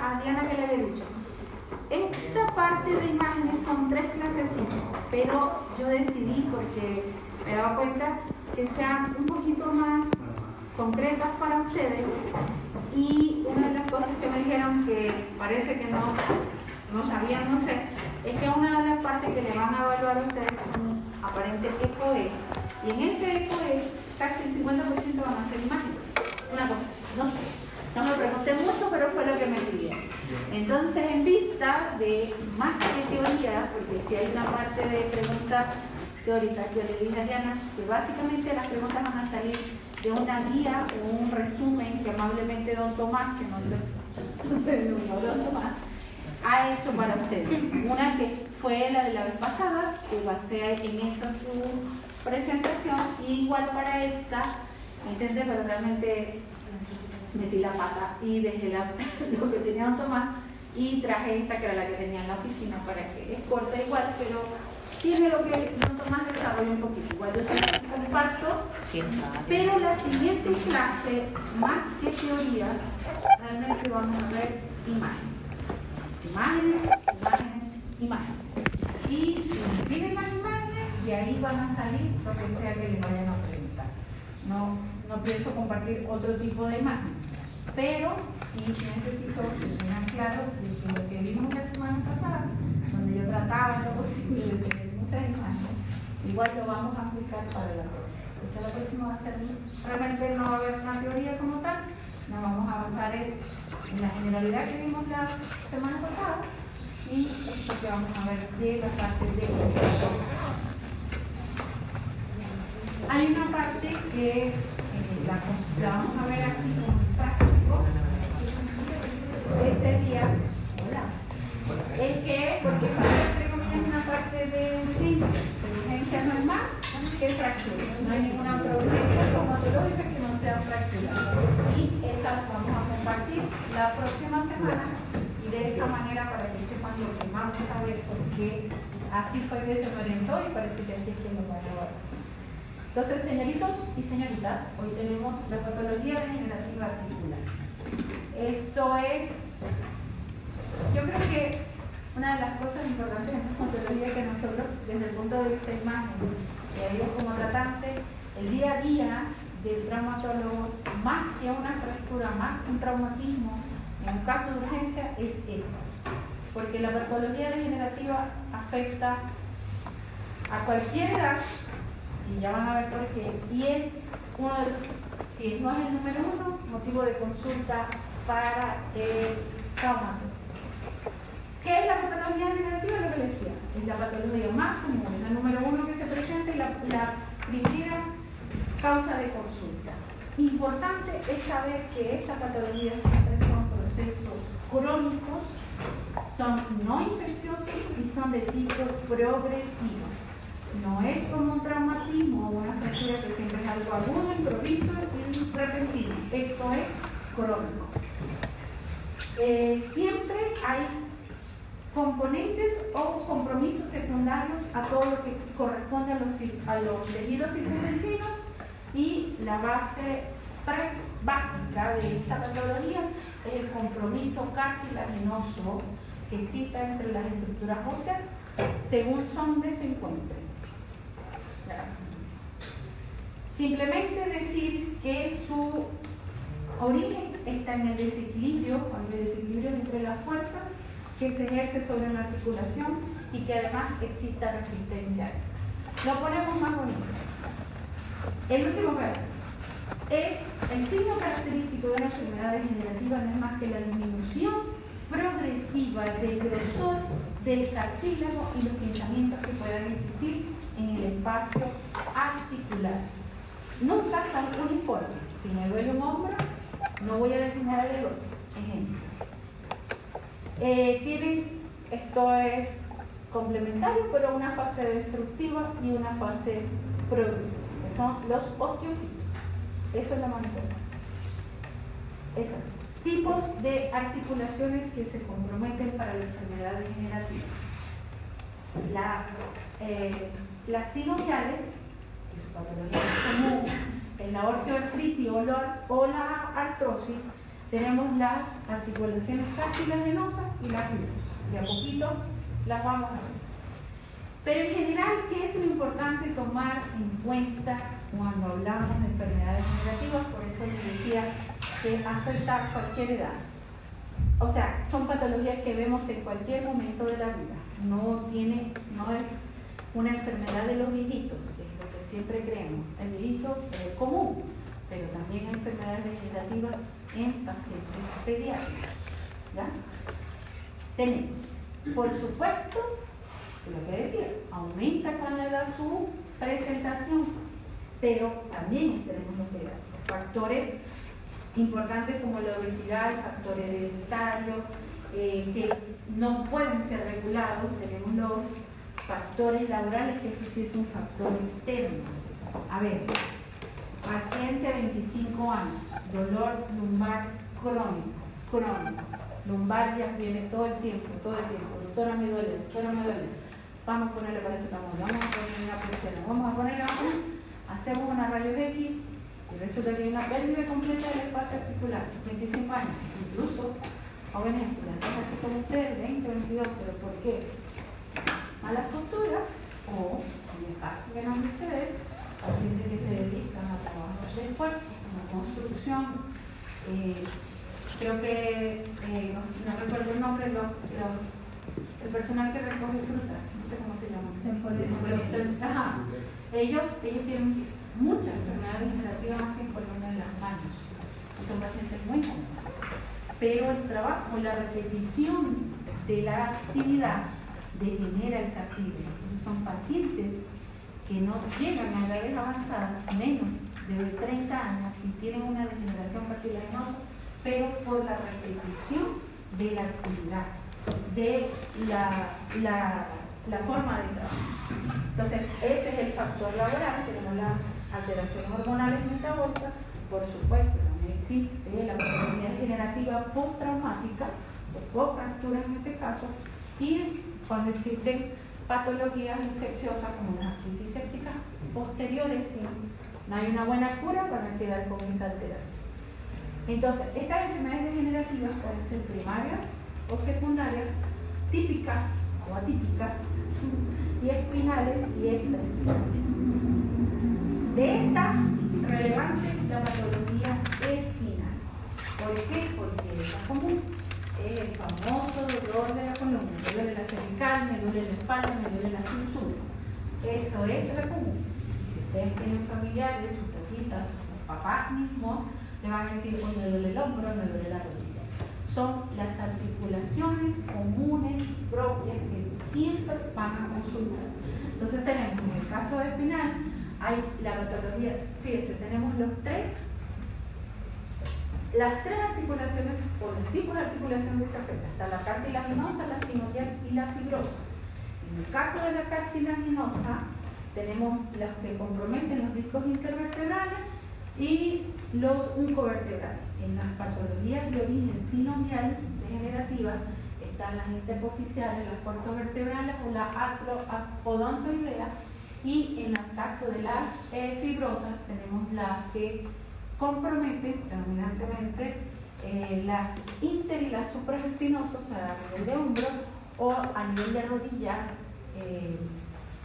a Diana que le había dicho. Esta parte de imágenes son 3 clasecitas, pero yo decidí, porque me he dado cuenta, que sean un poquito más concretas para ustedes. Y una de las cosas que me dijeron que parece que no sabían, no sé, es que una de las partes que le van a evaluar a ustedes es un aparente ECOE. Y en ese ECOE casi el 50% van a ser imágenes. Una cosa así, no sé. No me pregunté mucho, pero fue lo que me pidieron. Entonces, en vista de más que teoría, porque si hay una parte de preguntas teóricas, yo le dije a Diana que básicamente las preguntas van a salir de una guía o un resumen que amablemente don Tomás, que no sé, don Tomás, ha hecho para ustedes. Una que fue la de la vez pasada, que basé en esa su presentación, y igual para esta, ¿entiendes? Pero realmente metí la pata y dejé lo que tenía don Tomás y traje esta que era la que tenía en la oficina, para que es corta igual, pero tiene lo que don Tomás desarrolla un poquito. Igual yo se comparto, pero la siguiente clase, más que teoría, realmente vamos a ver imágenes. Imágenes. Y si piden las imágenes, y ahí van a salir lo que sea que les vayan a preguntar. No pienso compartir otro tipo de imagen, pero sí necesito que tengan claro que lo que vimos la semana pasada, donde yo trataba en lo posible de tener muchas imágenes, igual lo vamos a aplicar para la próxima. Entonces la próxima va a ser, realmente no va a haber una teoría como tal, nos vamos a basar en la generalidad que vimos la semana pasada y esto que vamos a ver de la parte de hay una parte que la vamos a ver aquí como práctico. Ese día, es que, porque entre comillas una parte de urgencia normal, que es fractura. No hay ninguna otra urgencia traumatológica que no sea fractura. Y esa la vamos a compartir la próxima semana, y de esa manera para que sepan lo que vamos a ver, porque así fue que se me orientó y parece que así es que lo van a ver. Entonces, señoritos y señoritas, hoy tenemos la patología degenerativa articular. Esto es, yo creo que una de las cosas importantes en la patología que nosotros, desde el punto de vista de imagen, ellos como tratantes, el día a día del traumatólogo, más que una fractura, más que un traumatismo, en un caso de urgencia, es esto. Porque la patología degenerativa afecta a cualquier edad, y ya van a ver por qué, y es uno de los, si no es el número 1, motivo de consulta para el traumatólogo. ¿Qué es la patología degenerativa? Lo que les decía, es la patología más común, es la número 1 que se presenta y la primera causa de consulta. Importante es saber que esta patología siempre son procesos crónicos, son no infecciosos y son de tipo progresivo. No es como un traumatismo o una fractura que siempre es algo agudo, improviso y repentino. Esto es crónico. Siempre hay componentes o compromisos secundarios a todo lo que corresponde a los tejidos circunvencinos, y la base básica de esta patología es el compromiso cartilaginoso que exista entre las estructuras óseas según donde se encuentren. Simplemente decir que su origen está en el desequilibrio, entre las fuerzas que se ejerce sobre una articulación y que además exista resistencia. Lo ponemos más bonito. El último caso es el signo característico de una enfermedad degenerativa, no es más que la disminución progresiva del grosor del cartílago y los pinzamientos que puedan existir en el espacio articular. Nunca son uniformes. Si me duele un hombro, no voy a definir el otro. Ejemplo. Esto es complementario, pero una fase destructiva y una fase productiva, que son los osteofitos. Eso es la manifestación. Tipos de articulaciones que se comprometen para la enfermedad degenerativa. Las sinoviales, que su patología es común, en la osteoartritis o la artrosis, tenemos las articulaciones cartilaginosas y las fibrosas. De a poquito las vamos a ver. Pero en general, ¿qué es lo importante tomar en cuenta cuando hablamos de enfermedades degenerativas? Por eso les decía que afecta a cualquier edad. O sea, son patologías que vemos en cualquier momento de la vida. No es una enfermedad de los viejitos, que es lo que siempre creemos. El viejito es común, pero también hay enfermedades degenerativas en pacientes pediátricos. ¿Ya? Tenemos, por supuesto, lo que decía, aumenta con la edad su presentación, pero también tenemos lo que los factores importantes como la obesidad, el factor hereditario, que no pueden ser regulados. Tenemos los factores laborales, que eso sí es un factor externo. A ver, paciente de 25 años, dolor lumbar crónico, lumbalgias viene todo el tiempo, doctora me duele, vamos a ponerle paracetamol, vamos a ponerle una presión, vamos a ponerle hacemos una rayos X y resulta que hay una pérdida completa del espacio articular, 25 años, incluso jóvenes estudiantes así como ustedes, 20, 22, pero ¿por qué? Malas posturas o, en el caso que no de ustedes, pacientes que se dedican a trabajos de esfuerzo, como construcción, creo que, no recuerdo el nombre, el personal que recoge frutas, no sé cómo se llama. Ajá. Ellos tienen muchas enfermedades degenerativas más que enfermedades en las manos. Son pacientes muy comunes. Pero el trabajo, la repetición de la actividad degenera el cartílago. Entonces son pacientes que no llegan a edades avanzadas, menos de 30 años, y tienen una degeneración cartilaginosa, pero por la repetición de la actividad, de la forma de trabajo. Entonces, ese es el factor laboral. Tenemos las alteraciones hormonales y metabólicas. Por supuesto, también existe la patología degenerativa postraumática, o post-fractura en este caso, y cuando existen patologías infecciosas como las artritis sépticas posteriores, si no hay una buena cura, van a quedar con esa alteración. Entonces, estas enfermedades degenerativas pueden ser primarias o secundarias, típicas o atípicas, y espinales y extraespinales. De estas, relevante la patología espinal. ¿Por qué? Porque es más común. Es el famoso dolor de la columna. Me duele la cervical, me duele la espalda, me duele la cintura. Eso es lo común. Si ustedes tienen familiares, sus tajitas, sus papás mismos, le van a decir, hoy me duele el hombro, me duele la rodilla. Son las articulaciones comunes propias que siempre van a consultar. Entonces tenemos, en el caso de espinal, hay la patología, fíjense, tenemos las tres articulaciones o los tipos de articulación que se afectan. Está la cartilaginosa, la sinovial y la fibrosa. En el caso de la cartilaginosa, tenemos las que comprometen los discos intervertebrales y los uncovertebrales. En las patologías de origen sinovial degenerativa están las interpofisiales, las cortovertebrales o la acroodontoidea, y en el caso de las fibrosas tenemos las que comprometen predominantemente las inter y las supraespinosas a nivel de hombro o a nivel de rodilla,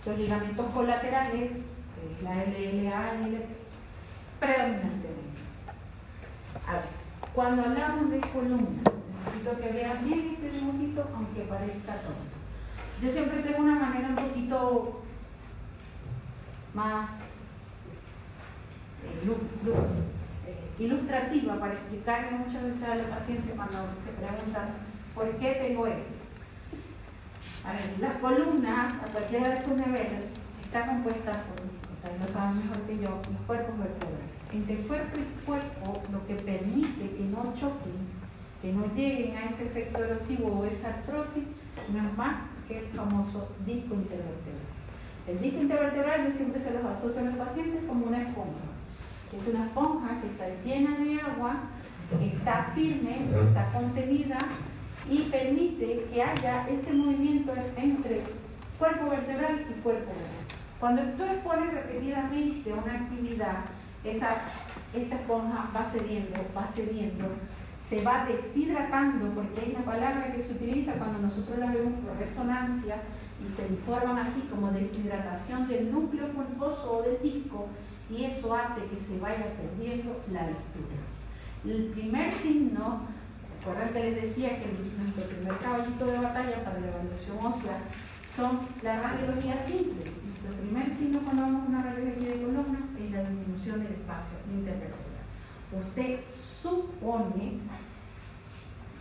los ligamentos colaterales, la LLA y L, predominantemente. A ver, cuando hablamos de columna, necesito que vean bien este dibujito, aunque parezca tonto. Yo siempre tengo una manera un poquito más ilustrativa para explicarle muchas veces a los pacientes cuando te preguntan ¿por qué tengo esto? A ver, la columna a cualquiera de sus niveles está compuesta por, ustedes lo saben mejor que yo, los cuerpos vertebrales. Entre cuerpo y cuerpo, lo que permite que no choquen, que no lleguen a ese efecto erosivo o esa artrosis, no es más que el famoso disco intervertebral. El disco intervertebral yo siempre se los asocio a los pacientes como una esponja. Es una esponja que está llena de agua, está firme, está contenida y permite que haya ese movimiento entre cuerpo vertebral y cuerpo vertebral. Cuando tú expones repetidamente una actividad, esa esponja va cediendo, se va deshidratando, porque hay una palabra que se utiliza cuando nosotros la vemos por resonancia y se informan así como deshidratación del núcleo pulposo o del disco, y eso hace que se vaya perdiendo la lectura. El primer signo, recuerden que les decía que nuestro primer caballito de batalla para la evaluación ósea son la radiología simple. Nuestro primer signo cuando vamos a una radiología de columna es la disminución del espacio intervertebral. Usted supone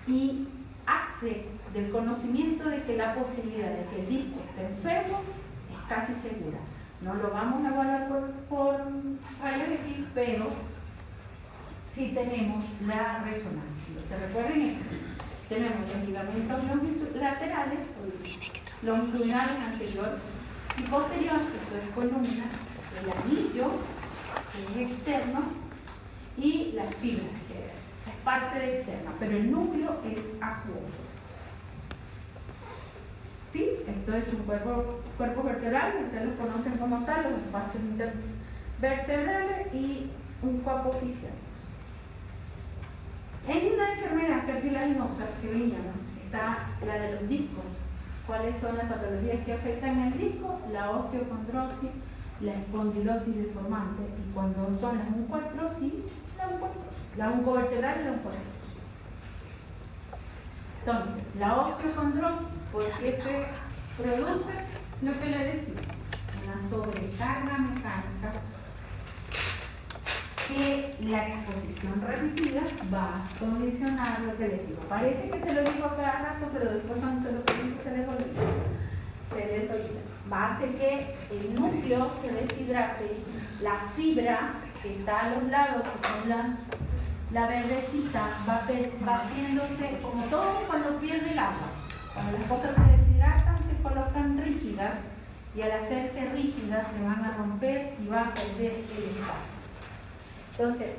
y hace del conocimiento de que la posibilidad de que el disco esté enfermo es casi segura. No lo vamos a evaluar por rayos X, pero sí tenemos la resonancia. Entonces recuerden esto, tenemos los ligamentos laterales, longitudinales anterior y posterior, esto es columna, el anillo, que es externo, y las fibras, que es parte de externa, pero el núcleo es acuoso. ¿Sí? Esto es un cuerpo vertebral, ustedes lo conocen como tal, los espacios intervertebrales y un cuerpo oficial. En una enfermedad cartilaginosa que veíamos, está la de los discos. ¿Cuáles son las patologías que afectan el disco? La osteocondrosis, la espondilosis deformante, y cuando son las oncoartrosis, la oncovertebral y la oncoartrosis. Entonces, la osteocondrosis, ¿por qué se produce? Lo que le decía, una sobrecarga mecánica que la exposición repetida va a condicionar lo que les digo. Parece que se lo digo cada rato, pero después cuando se lo pregunto se les olvida. Va a hacer que el núcleo se deshidrate, la fibra que está a los lados, que son la verdecita, va haciéndose como todo cuando pierde el agua. Cuando las cosas se deshidratan, se colocan rígidas, y al hacerse rígidas se van a romper y van a perder el espacio. Entonces,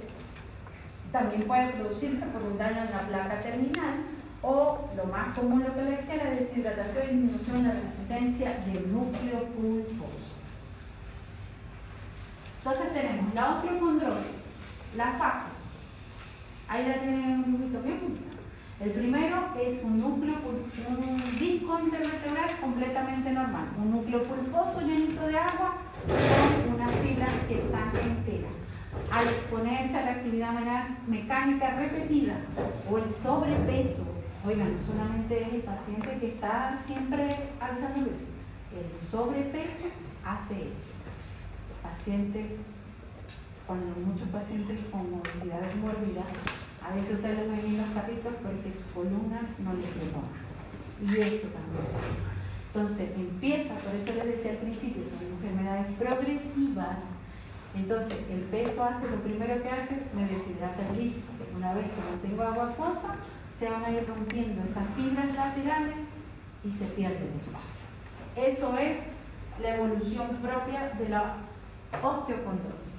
también puede producirse por un daño en la placa terminal, o lo más común, lo que le decía, la deshidratación y disminución de la resistencia del núcleo pulposo. Entonces tenemos la osteocondrosis, la fase. Ahí la tienen un dibujito bien bonito. El primero es un disco intervertebral completamente normal, un núcleo pulposo llenito de agua con unas fibras que están enteras. Al exponerse a la actividad mecánica repetida o el sobrepeso, oigan, no solamente es el paciente que está siempre alzando peso, el sobrepeso hace esto. Pacientes, cuando muchos pacientes con obesidad mórbida, a veces ustedes lo ven en los carritos porque su columna no les llega. Y eso también. Entonces empieza, por eso les decía al principio, son enfermedades progresivas. Entonces el peso hace, lo primero que hace, me deshidrata el disco. Una vez que no tengo agua acuosa, se van a ir rompiendo esas fibras laterales y se pierde el espacio. Eso es la evolución propia de la osteocondrosis.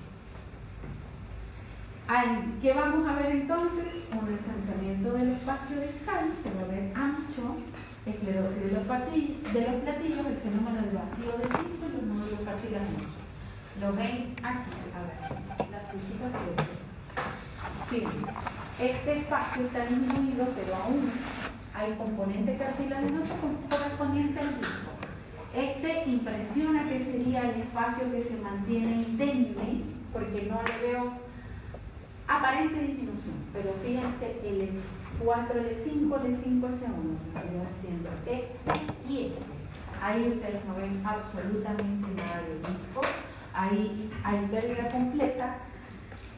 ¿Qué vamos a ver entonces? Un ensanchamiento del espacio discal, se va a ver ancho, esclerosis de los platillos, el fenómeno del vacío del disco y los nódulos cartilaginosos. Lo ven aquí, a ver, la física. Fíjense, este espacio está disminuido, pero aún hay componente cartilaginoso correspondiente al disco. Este impresiona que sería el espacio que se mantiene indemne, porque no le veo aparente disminución, pero fíjense el L4, L5, L5, S1, haciendo este y este. Ahí ustedes no ven absolutamente nada de disco, ahí hay pérdida completa,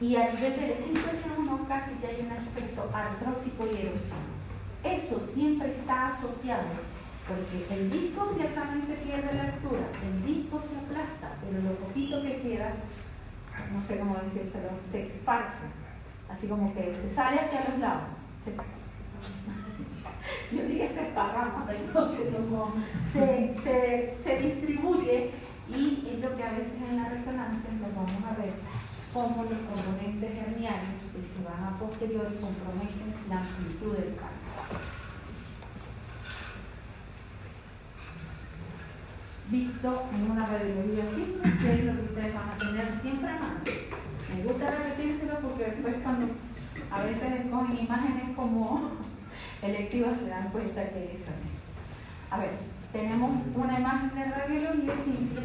y a nivel del L5, S1 casi que hay un aspecto artrósico y erosión. Eso siempre está asociado, porque el disco ciertamente pierde la altura, el disco se aplasta, pero lo poquito que queda, no sé cómo decírselo, se esparce, así como que se sale hacia los lados. Yo diría se esparrama, entonces como se distribuye, y es lo que a veces en la resonancia nos vamos a ver cómo los componentes herniales que se van a posterior comprometen la amplitud del cambio. Visto en una radiología simple, que es lo que ustedes van a tener siempre a mano. Me gusta repetírselo porque después cuando a veces con imágenes como electivas se dan cuenta que es así. A ver, tenemos una imagen de radiología simple,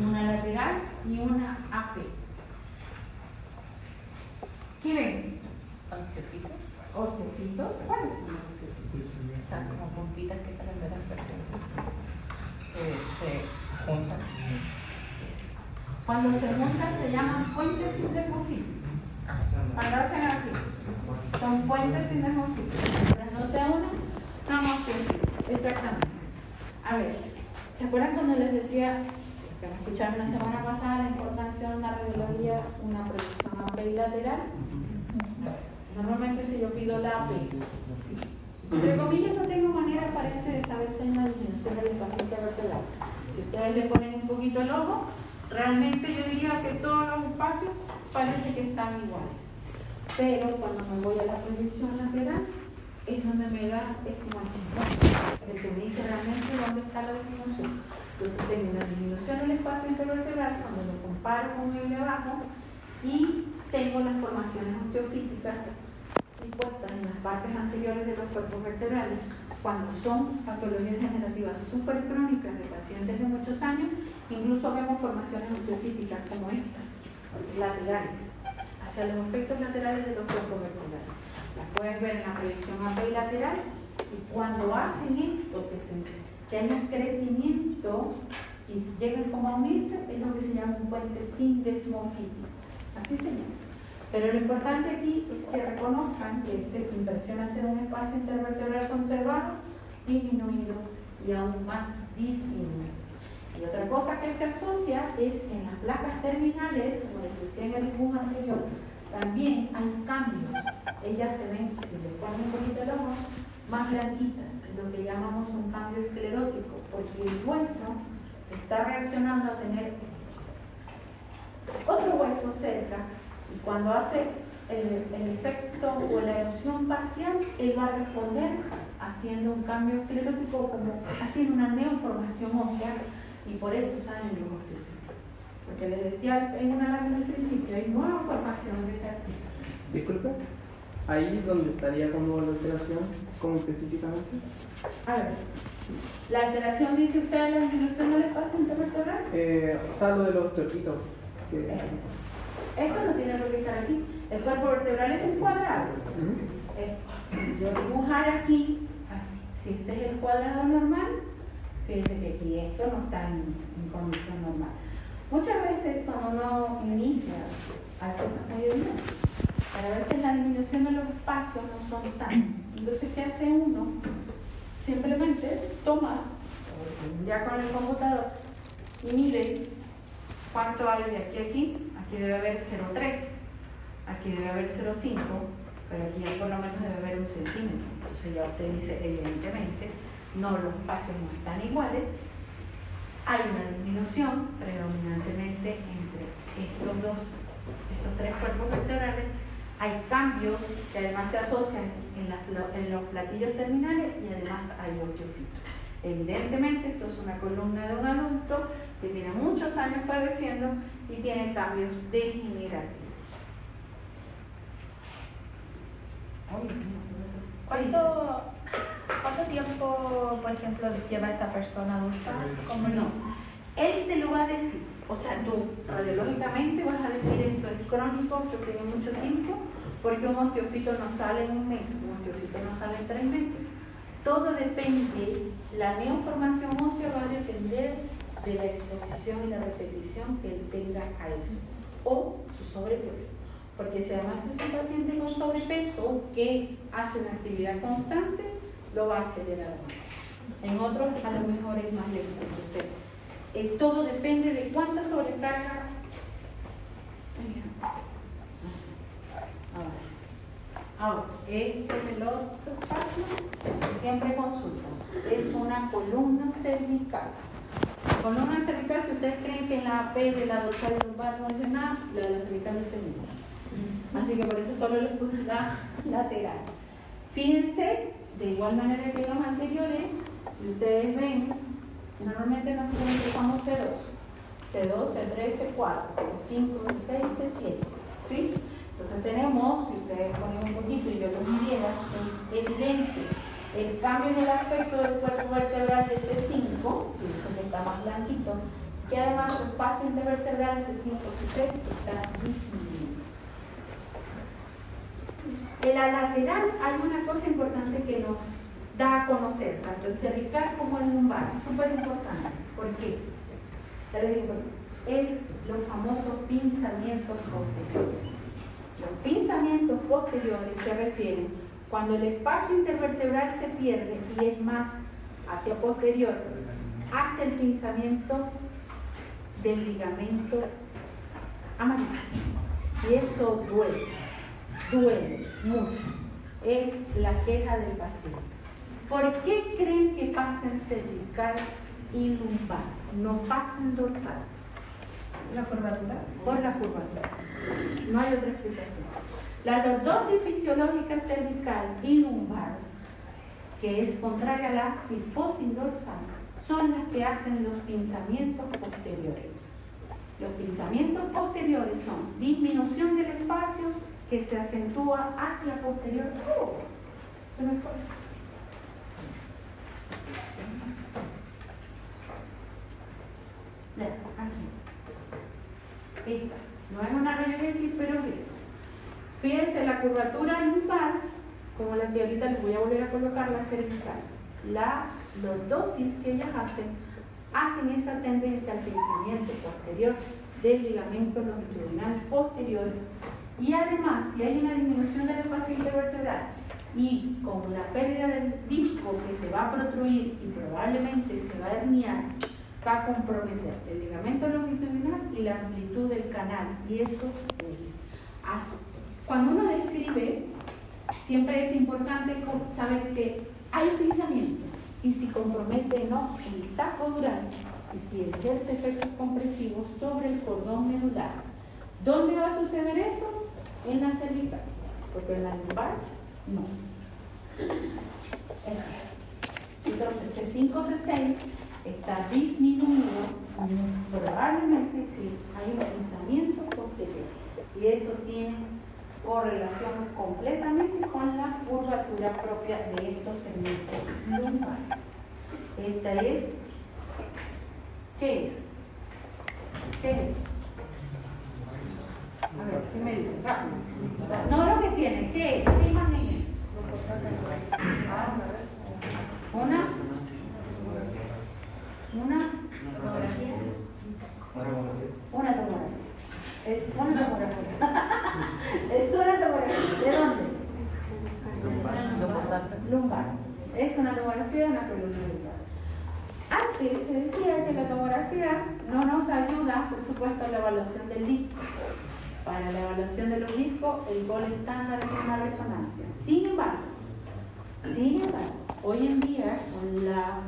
una lateral y una AP. ¿Qué ven? Osteofitos. Osteofitos. ¿Cuáles son los osteofitos? Están como puntitas que salen de las vértebras. Se juntan. Cuando se juntan se llaman puentes indesmorfismos. Cuando hacen así, son puentes indesmorfismos. Mientras no sea uno, son osteofitos. Exactamente. A ver, ¿se acuerdan cuando les decía, que me escucharon la semana pasada, la importancia de una radiología, una proyección amplia y lateral? Normalmente si yo pido la AP, entre comillas no tengo manera, parece, de saber si hay una disminución del espacio intervertebral. Si ustedes le ponen un poquito el ojo, realmente yo diría que todos los espacios parece que están iguales. Pero cuando me voy a la proyección lateral, es donde me da, es como el que me dice realmente dónde está la disminución. Entonces tengo una disminución del espacio intervertebral cuando lo comparo con el de abajo y tengo las formaciones osteofíticas dispuestas en las partes anteriores de los cuerpos vertebrales. Cuando son patologías degenerativas supercrónicas de pacientes de muchos años, incluso vemos formaciones osteofíticas como estas, laterales, hacia los aspectos laterales de los cuerpos vertebrales. Las pueden ver en la proyección AP y lateral, y cuando hacen esto, que hay un crecimiento y llegan como a unirse, es lo que se llama un puente sindesmorfismo. Así se llama. Pero lo importante aquí es que reconozcan que esta inversión hacia un espacio intervertebral conservado, disminuido y aún más disminuido. Y otra cosa que se asocia es en las placas terminales, como les decía en el dibujo anterior, también hay cambios. Ellas se ven, si les ponen un poquito el ojo, más blanquitas, lo que llamamos un cambio esclerótico, porque el hueso está reaccionando a tener otro hueso cerca, y cuando hace el efecto o la erosión parcial, él va a responder haciendo un cambio esclerótico, como haciendo una neoformación ósea, y por eso salen los osteofitos. Porque les decía en una lámina al principio, hay nueva formación de esta artista. Disculpe, ahí donde estaría como la alteración, como específicamente. A ver, la alteración, dice usted, la disminución del espacio intervertebral. O sea, lo de los osteofitos. Esto no tiene por qué estar aquí. El cuerpo vertebral es un cuadrado. Si yo dibujar aquí, si este es el cuadrado normal, fíjense que aquí esto no está en condición normal. Muchas veces cuando uno inicia, hay cosas medio bien, pero a veces la disminución de los espacios no son tan. Entonces, ¿qué hace uno? Simplemente toma, ya con el computador, y mire cuánto hay de aquí a aquí. Aquí debe haber 0,3, aquí debe haber 0,5, pero aquí ya por lo menos debe haber 1 centímetro. Entonces ya usted dice, evidentemente, no, los espacios no están iguales. Hay una disminución predominantemente entre estos tres cuerpos vertebrales. Hay cambios que además se asocian en los platillos terminales y además hay osteofitos. Evidentemente, esto es una columna de un adulto que tiene muchos años padeciendo y tiene cambios degenerativos. ¿Cuánto tiempo, por ejemplo, lleva esta persona adulta? ¿Cómo no? Él te lo va a decir. O sea, tú radiológicamente vas a decir esto es crónico, esto tiene mucho tiempo, porque un osteofito no sale en un mes, un osteofito no sale en 3 meses. Todo depende, la neoformación ósea va a depender de la exposición y la repetición que él tenga a eso, o su sobrepeso. Porque si además es un paciente con sobrepeso que hace una actividad constante, lo va a acelerar más. En otros a lo mejor es más lento. Entonces, todo depende de cuánta sobrecarga. Ahora, este es el otro espacio que siempre consultan. Es una columna cervical. Columna cervical, si ustedes creen que en la AP de la dorsal y lumbar no hace nada, la de la cervical es segunda. Así que por eso solo les puse la lateral. Fíjense, de igual manera que los anteriores, si ustedes ven, normalmente nosotros empezamos C2, C2, C3, C4, C5, C6, C7. ¿Sí? Entonces tenemos, si ustedes ponen un poquito y yo lo midiera, es evidente el cambio en el aspecto del cuerpo vertebral de C5, que está más blanquito, que además su espacio intervertebral C5-C6 está disminuyendo. En la lateral hay una cosa importante que nos da a conocer, tanto el cervical como el lumbar, súper importante. ¿Por qué? Ya les digo, es los famosos pinzamientos posteriores. Los pinzamientos posteriores se refieren cuando el espacio intervertebral se pierde y es más hacia posterior, hace el pinzamiento del ligamento amarillo. Y eso duele mucho. Es la queja del paciente. ¿Por qué creen que pasa en cervical y lumbar? No pasa en dorsal. ¿La curvatura? Por la curvatura. No hay otra explicación. La lordosis fisiológica cervical y lumbar, que es contraria a la cifosis dorsal, son las que hacen los pinzamientos posteriores. Los pinzamientos posteriores son disminución del espacio que se acentúa hacia posterior. Se me fue. Aquí. Esta. No es una rayos X, pero es eso. Fíjense, la curvatura lumbar, como la que ahorita les voy a volver a colocar, la cervical. La lordosis que ellas hacen esa tendencia al pinzamiento posterior del ligamento longitudinal posterior. Y además, si hay una disminución del espacio intervertebral y con la pérdida del disco que se va a protruir y probablemente se va a herniar, va a comprometer el ligamento longitudinal y la amplitud del canal. Y eso cuando uno describe, siempre es importante saber que hay un pinzamiento y si compromete o no el saco dural y si ejerce efectos compresivos sobre el cordón medular. ¿Dónde va a suceder eso? En la cervical, porque en la lumbar no. Entonces, C5-C6 está disminuido, probablemente sí, hay un pinzamiento posterior. Y eso tiene correlación completamente con la curvatura propia de estos segmentos lumbares. Esta es, ¿qué es? ¿Qué es? A ver, ¿qué me dice? Rápido. No lo que tiene, ¿qué es? ¿Qué imagen es? Una tomografía. Una tomografía. Es una tomografía. Es una tomografía. ¿De dónde? Lumbar. Es una tomografía de una columna lumbar. Antes se decía que la tomografía no nos ayuda, por supuesto, a la evaluación del disco. Para la evaluación de los discos, el gol estándar es una resonancia. Sin embargo, hoy en día, con la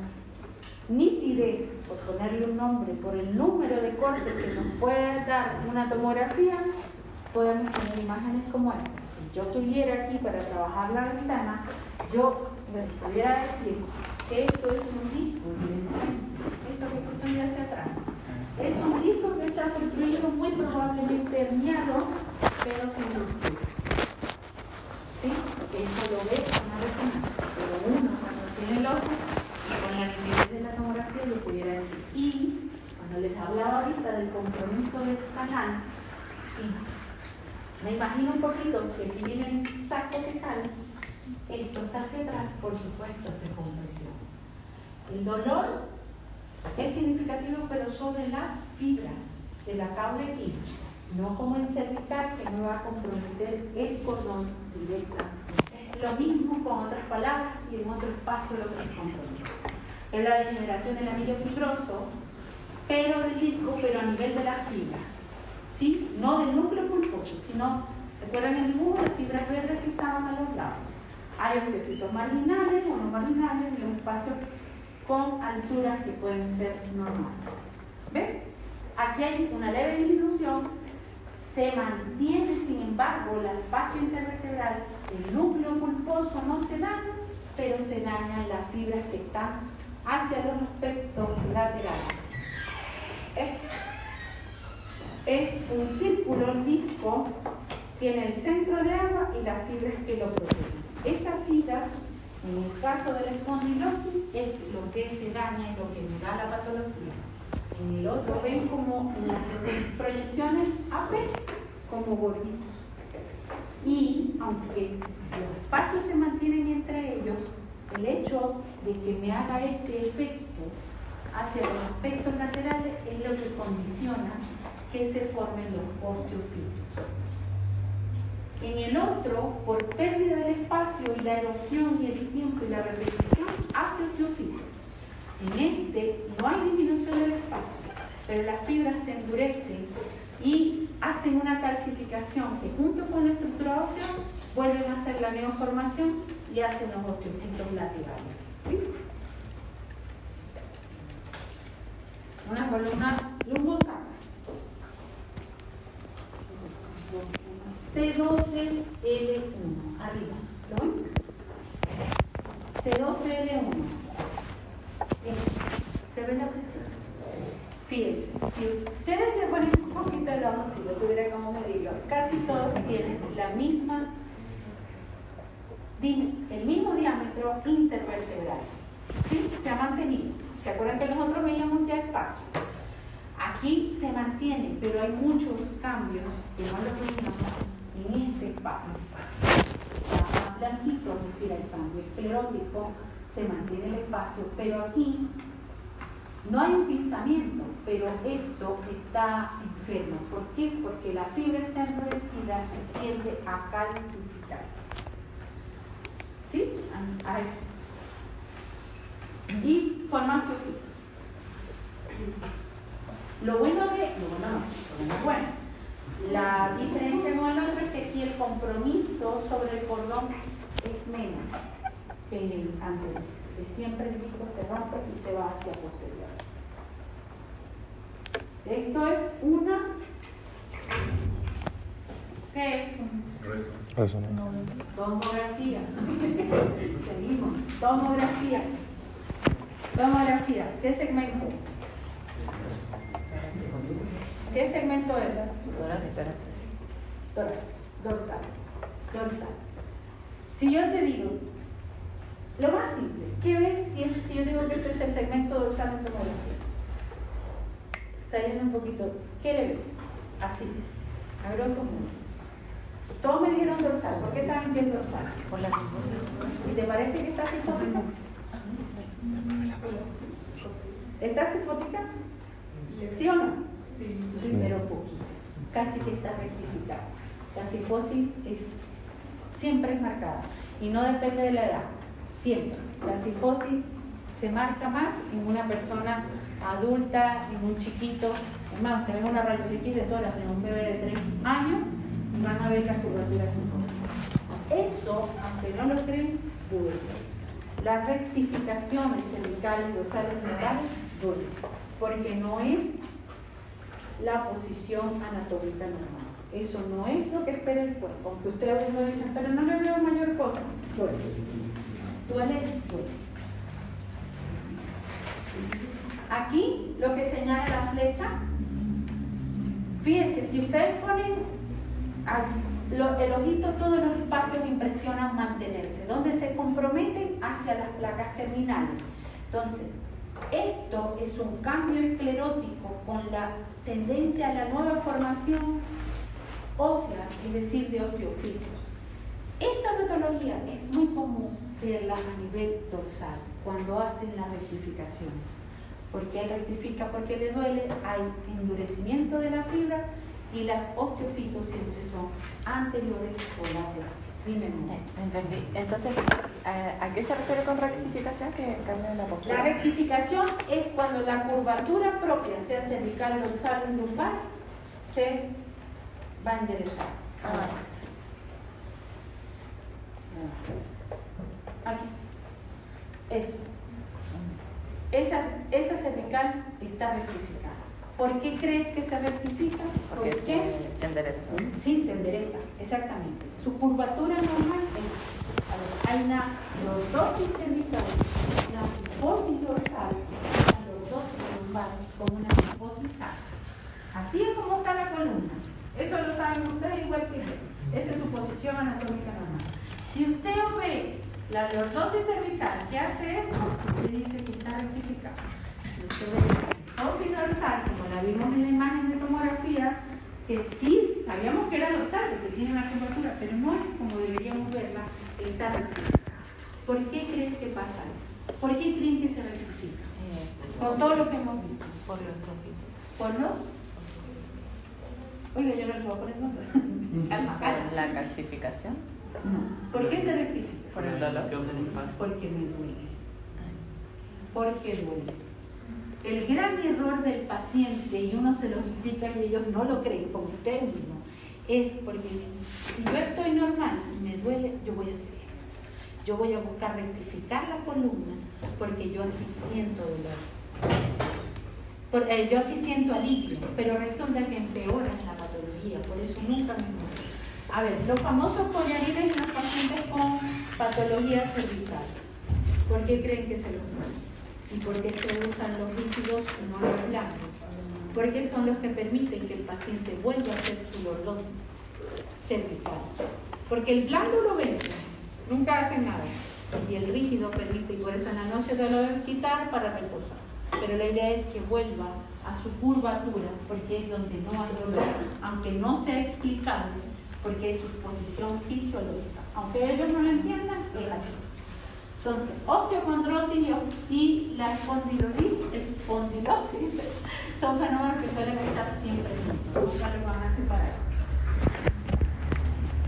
nitidez, por ponerle un nombre, por el número de cortes que nos puede dar una tomografía, podemos tener imágenes como esta. Si yo tuviera aquí para trabajar la ventana, yo les pudiera decir que esto es un disco, esto que construye hacia atrás. Es un disco que está construido muy probablemente herniado, pero sin ruptura. ¿Sí? Eso lo ve una resonancia, pero uno cuando tiene el ojo, con la nitidez de la tomografía lo pudiera decir. Y cuando les hablaba ahorita del compromiso del canal, sí, me imagino un poquito que aquí viene el saco fecal, esto está hacia atrás, por supuesto, es de compresión. El dolor es significativo, pero sobre las fibras de la cauda equina, no como en cervical, que no va a comprometer el cordón directamente. Lo mismo con otras palabras y en otro espacio lo que se compromete. Es la degeneración del anillo fibroso, pero del disco, pero a nivel de las fibras. ¿Sí? No del núcleo pulposo, sino, recuerden el dibujo, las fibras verdes que estaban a los lados. Hay osteocitos marginales, monomarginales y un espacio con alturas que pueden ser normales. ¿Ven? Aquí hay una leve disminución, se mantiene sin embargo el espacio intervertebral, el núcleo pulposo no se daña, pero se dañan las fibras que están hacia los aspectos laterales. Es un círculo, el disco, tiene el centro de agua y las fibras que lo protegen. Esa fibra, en el caso de la espondilosis, es lo que se daña y lo que me da la patología. En el otro ven como en las proyecciones AP como gorditos. Y aunque los espacios se mantienen entre ellos, el hecho de que me haga este efecto hacia los aspectos laterales es lo que condiciona que se formen los osteofitos. En el otro, por pérdida del espacio y la erosión y el tiempo y la repetición, hace osteofitos. En este no hay disminución del espacio, pero las fibras se endurecen y hacen una calcificación que junto con la estructura ósea vuelven a hacer la neoformación y hacen los osteofitos laterales. ¿Sí? Una columna lumbosal. T12L1, arriba. ¿Lo ven? T12L1. ¿Se ve la presión? Fíjense, si ustedes le ponen un poquito de lado, si lo tuviera como medirlo, casi todos tienen la misma, el mismo diámetro intervertebral. ¿Sí? Se ha mantenido. ¿Se acuerdan que nosotros veíamos ya espacio? Aquí se mantiene, pero hay muchos cambios que no los veíamos en este espacio. Está más blanquito, es decir, el cambio esclerótico, se mantiene el espacio, pero aquí no hay un pinzamiento, pero esto está enfermo. ¿Por qué? Porque la fibra está endurecida y tiende a calcificar. ¿Sí? A eso. Y forma osteofitos. Lo bueno, la diferencia con el otro es que aquí el compromiso sobre el cordón es menos que en el anterior, que siempre el disco se rompe y se va hacia posterior. Esto es una... ¿Qué es? Tomografía. Seguimos. Tomografía. Tomografía. ¿Qué segmento? ¿Qué segmento es? Dorsal. Si yo te digo, lo más simple, ¿qué ves si yo digo que este es el segmento dorsal en tomografía? Saliendo un poquito, ¿qué le ves? Así, a grosso modo. Todos me dijeron dorsal, ¿por qué saben qué es dorsal? Por la sifosis. ¿Y te parece que está sifótica? ¿Está sifótica? ¿Sí o no? Sí. Pero poquito, casi que está rectificada. La sifosis siempre es marcada y no depende de la edad, siempre. La sifosis se marca más en una persona adulta, en un chiquito. Es más, se ve una rayos X de tórax en un bebé de 3 años y van a ver las curvaturas sifóticas. Eso, aunque no lo creen, duele. Las rectificaciones cervicales, dorsales, laterales, duelen, porque no es la posición anatómica normal. Eso no es lo que espera el cuerpo. Aunque ustedes lo dicen, pero no le veo mayor cosa. Duele. Duele. Aquí lo que señala la flecha, fíjense, si ustedes ponen el ojito, todos los espacios impresionan mantenerse. Donde se comprometen hacia las placas terminales. Entonces, esto es un cambio esclerótico con la tendencia a la nueva formación ósea, es decir, de osteofitos. Esta patología es muy común verla a nivel dorsal, cuando hacen la rectificación. ¿Por qué rectifica? Porque le duele, hay endurecimiento de la fibra y las osteofitos siempre son anteriores o laterales. Dime, entendí. Entonces, ¿a qué se refiere con rectificación? Que cambia la postura. La rectificación es cuando la curvatura propia, sea cervical, dorsal o lumbar, se va a enderezar. Aquí. Eso. Esa cervical está rectificada. ¿Por qué crees que se rectifica? Porque se endereza. Sí, se endereza, exactamente. Su curvatura normal es, hay una lordosis cervical, una sifosis dorsal, una lordosis lumbar con una sifosis alta. Así es como está la columna. Eso lo saben ustedes igual que yo. La lordosis cervical, ¿qué hace eso? Le dice que está rectificada. Lordosis dorsal, como la vimos en la imagen de tomografía, que sí, sabíamos que era dorsal, porque tiene una curvatura, pero no es como deberíamos verla, está rectificada. ¿Por qué creen que pasa eso? ¿Por qué creen que se rectifica? Con todo lo que hemos visto. Por los topitos. ¿Por los? Oiga, yo no le puedo poner nombres. ¿Por la calcificación? No. ¿Por qué se rectifica? Por el dolor del espacio. Porque me duele. Porque duele. El gran error del paciente, y uno se lo explica y ellos no lo creen, como usted mismo, es porque si yo estoy normal y me duele, yo voy a hacer esto. Yo voy a buscar rectificar la columna porque yo así siento dolor. Yo así siento alivio, pero resulta que empeora la patología, por eso nunca mejora. A ver, los famosos collarines en los pacientes con patología cervical. ¿Por qué creen que se los usan? ¿Y por qué se usan los rígidos y no los blandos? Porque son los que permiten que el paciente vuelva a hacer su lordosis cervical. Porque el blando lo vence, nunca hace nada. Y el rígido permite, y por eso en la noche te lo deben quitar para reposar. Pero la idea es que vuelva a su curvatura, porque es donde no hay dolor, aunque no sea explicable, porque es su posición fisiológica. Aunque ellos no lo entiendan, es así. Entonces, osteocondrosis y la espondilosis son fenómenos que suelen estar siempre juntos, nunca los van a separar.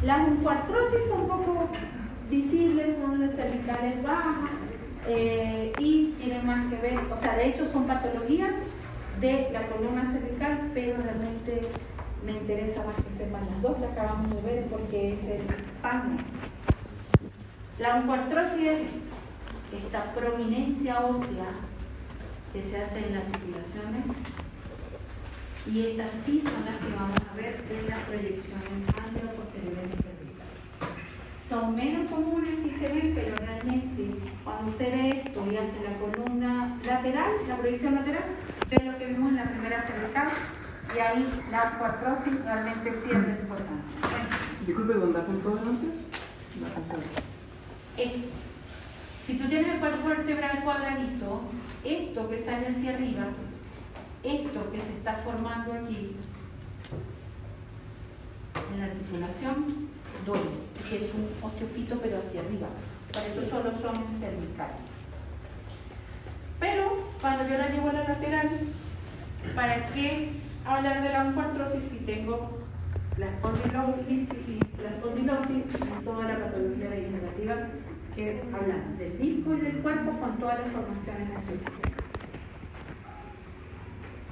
Las uncuartrosis son un poco visibles, son de cervicales bajas y tienen más que ver, o sea, de hecho son patologías de la columna cervical, pero realmente me interesa más que sepan las dos, las acabamos de ver porque es el pan. La uncuartrosis es esta prominencia ósea que se hace en las articulaciones, y estas sí son las que vamos a ver en las proyecciones anteroposteriores cervicales. Son menos comunes si se ven, pero realmente cuando usted ve esto y hace la columna lateral, la proyección lateral, ve lo que vimos en la primera cervical, y ahí la uncuartrosis realmente pierde importancia. Bueno. Disculpe, ¿dónde apuntó antes? Si tú tienes el cuerpo vertebral cuadradito, esto que sale hacia arriba, esto que se está formando aquí en la articulación, duele, que es un osteofito pero hacia arriba. Por eso solo son cervicales. Pero cuando yo la llevo a la lateral, ¿para qué hablar de la uncuartrosis si tengo la espondilosis y toda la patología degenerativa que hablamos del disco y del cuerpo con todas las formaciones artificiales?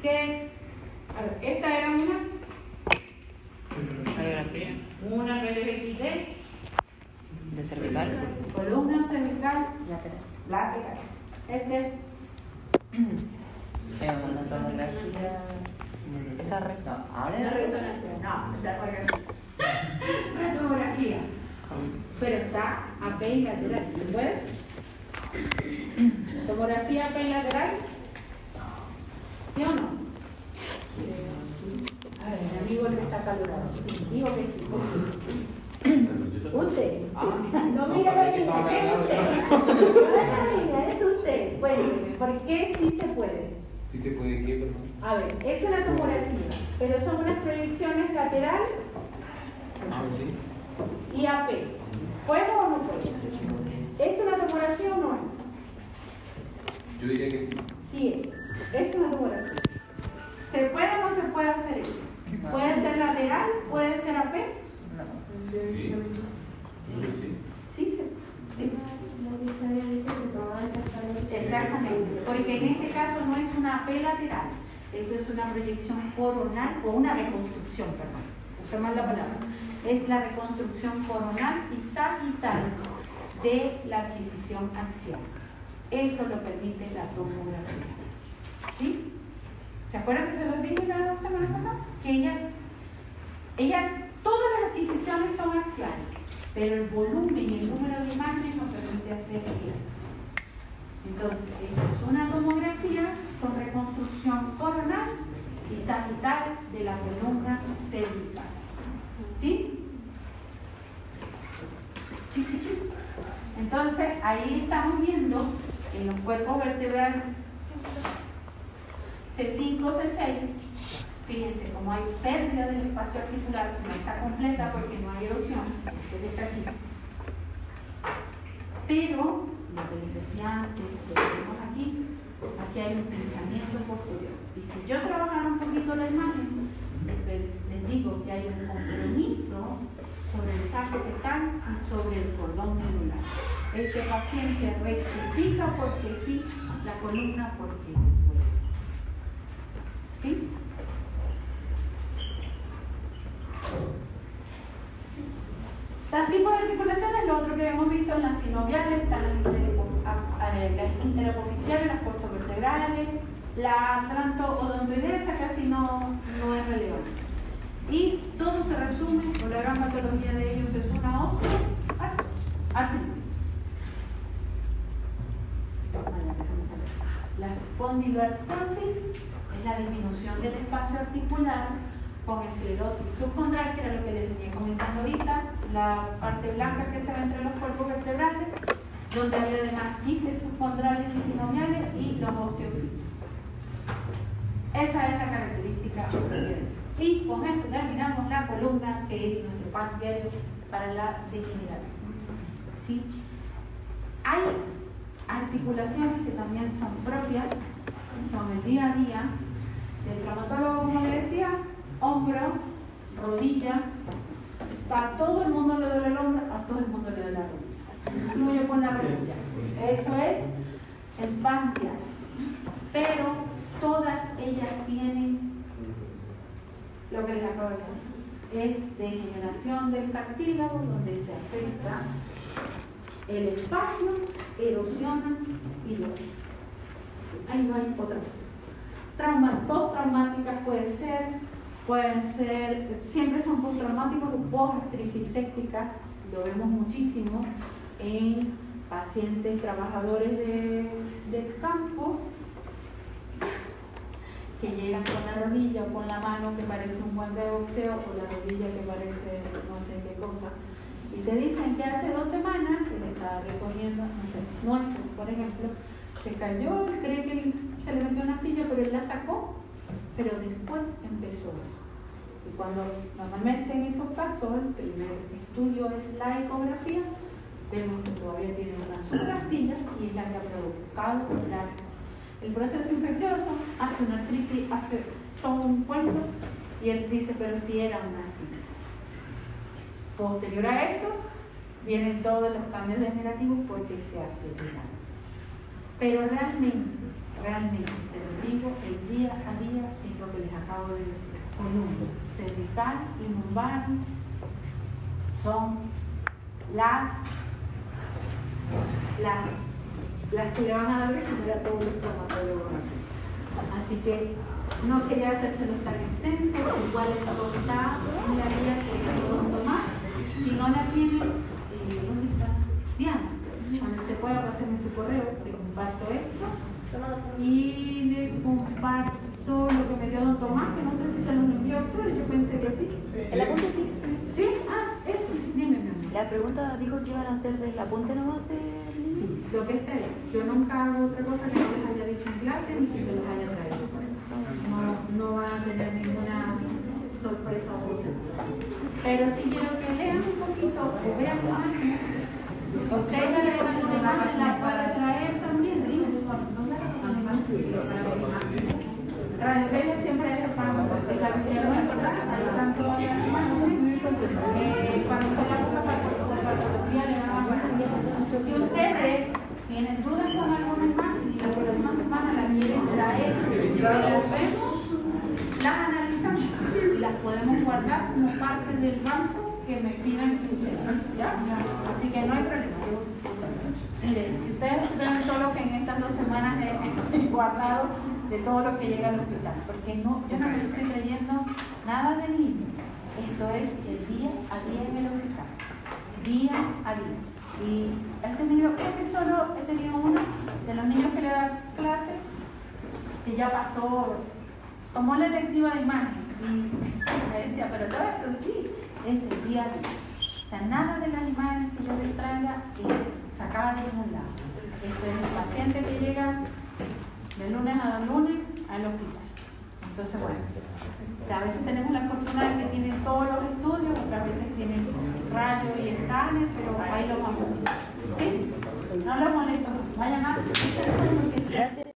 ¿Qué es? A ver, esta era una PLXD de cervical. Columna cervical lateral. Este Es una tomografía. Esa resonancia. Ahora una resonancia. No, está una tomografía. Pero está AP y lateral. ¿Se puede? Tomografía AP y lateral. ¿Sí o no? A ver, mi amigo que está calorado. Sí, digo que sí. ¿Usted? Sí. No mira la línea, ¿qué es usted? No es la línea, es usted. Cuénteme, ¿por qué sí se puede? ¿Sí se puede qué, perdón? A ver, es una tomografía, pero son unas proyecciones lateral Sí. y AP. ¿Puedo o no puedo? ¿Es una tomografía o no es? Yo diría que sí. Sí es una tomografía. ¿Se puede o no se puede hacer eso? ¿Puede ser lateral? ¿Puede ser AP? No. Sí. Sí. Sí, sí. Exactamente, porque en este caso no es una AP lateral, esto es una proyección coronal o una reconstrucción, perdón, usé mal la palabra, es la reconstrucción coronal y sagital de la adquisición axial. Eso lo permite la tomografía. ¿Sí? ¿Se acuerdan que se los dije la semana pasada? Que ella, todas las adquisiciones son axiales, pero el volumen y el número de imágenes nos permite hacer esto. Entonces, esto es una tomografía con reconstrucción coronal y sagital de la columna cervical. ¿Sí? Entonces, Entonces, ahí estamos viendo en los cuerpos vertebrales C5, C6, fíjense como hay pérdida del espacio articular, que no está completa porque no hay erosión, desde está aquí. Pero, lo que les decía antes, lo que tenemos aquí hay un pensamiento posterior. Y si yo trabajara un poquito la imagen, les digo que hay un compromiso sobre el saco fetal y sobre el cordón medular. Ese paciente rectifica porque sí, la columna porque no puede. ¿Sí? Los tipos de articulaciones, lo otro que hemos visto en las sinoviales, están las interapofisiales, las postovertebrales, la atlanto-odontoidea casi no es relevante. Y todo se resume, o la gran patología de ellos es una osteoartritis. La espondiloartrosis es la disminución del espacio articular con esclerosis subcondral, que era lo que les venía comentando ahorita, la parte blanca que se ve entre los cuerpos vertebrales, donde hay además quistes subcondrales y sinoviales y los osteofitos. Esa es la característica primera. Y con eso terminamos la columna, que es nuestro pan diario para la degeneración. ¿Sí? Hay articulaciones que también son propias, son el día a día del traumatólogo, como le decía, hombro, rodilla. A todo el mundo le duele el hombro, a todo el mundo le duele la rodilla. Incluye con la rodilla. Eso es el pan diario. Pero todas ellas tienen lo que les acabo de decir. Es degeneración del cartílago, donde se afecta el espacio, erosiona y lo. Ahí no hay otra cosa. Traumas postraumáticas pueden ser, siempre son postraumáticos o post-artritis séptica, lo vemos muchísimo en pacientes trabajadores del campo que llegan con la rodilla o con la mano que parece un guante de boxeo o la rodilla que parece no sé qué cosa. Y te dicen que hace 2 semanas que le estaba recogiendo, no sé, nueces, por ejemplo, se cayó, cree que se le metió una astilla, pero él la sacó, pero después empezó eso. Y cuando normalmente en esos casos el primer estudio es la ecografía, vemos que todavía tiene una superastilla y es la que ha provocado el proceso infeccioso, hace una artritis, hace todo un cuento y él dice, pero si era una artritis. Posterior a eso, vienen todos los cambios degenerativos porque se aceleran. Pero realmente, se lo digo, el día a día es lo que les acabo de decir. Columna, cervical y lumbar son las que le van a dar de comer a todos los traumatólogos. Así que no quería hacérselo tan extenso, igual esto está en la guía que puedo tomar. Si no la tienen, ¿dónde está? Diana, cuando se pueda pasarme su correo, le comparto esto y le comparto lo que me dio don Tomás, que no sé si se los envió a ustedes, yo pensé que sí. ¿El apunte sí? ¿Sí? Ah, eso, dime, mi amor. La pregunta dijo que iban a hacer del apunte nomás de... Sí, lo que está ahí. Yo nunca hago otra cosa que no les haya dicho en clase ni que se los haya traído. No van a tener ninguna sorpresa o cosa. Pero sí quiero que lean un poquito, que vean la imagen. Ustedes quieren una imagen, la pueden traer también, ¿sí? Traerles siempre el pan, porque la vida no es importante, ahí están todas las imágenes. Cuando se la cosa para la patología le van a aparecer. Si ustedes tienen dudas con alguna imagen y la próxima semana la quieren traer, las vemos, las analizamos y las podemos guardar como parte del banco que me pidan que ustedes. ¿Ya? Así que no hay problema. Miren, si ustedes ven todo lo que en estas 2 semanas he guardado de todo lo que llega al hospital, porque no, yo no les estoy trayendo nada de niños. Esto es el día a día en el hospital. Día a día. Y he tenido, creo que solo he tenido uno de los niños que le da clase, que ya pasó, tomó la electiva de imagen y me decía, pero todo esto sí, es el día a día. O sea, nada de las imágenes que yo les traiga es sacada de ningún lado. Ese es el paciente que llega de lunes a lunes al hospital. Entonces, bueno, a veces tenemos la fortuna de que tienen todos los estudios, otras veces tienen rayos y escáner, pero ahí lo vamos a ver. ¿Sí? No lo molesto. Vayan a... Gracias.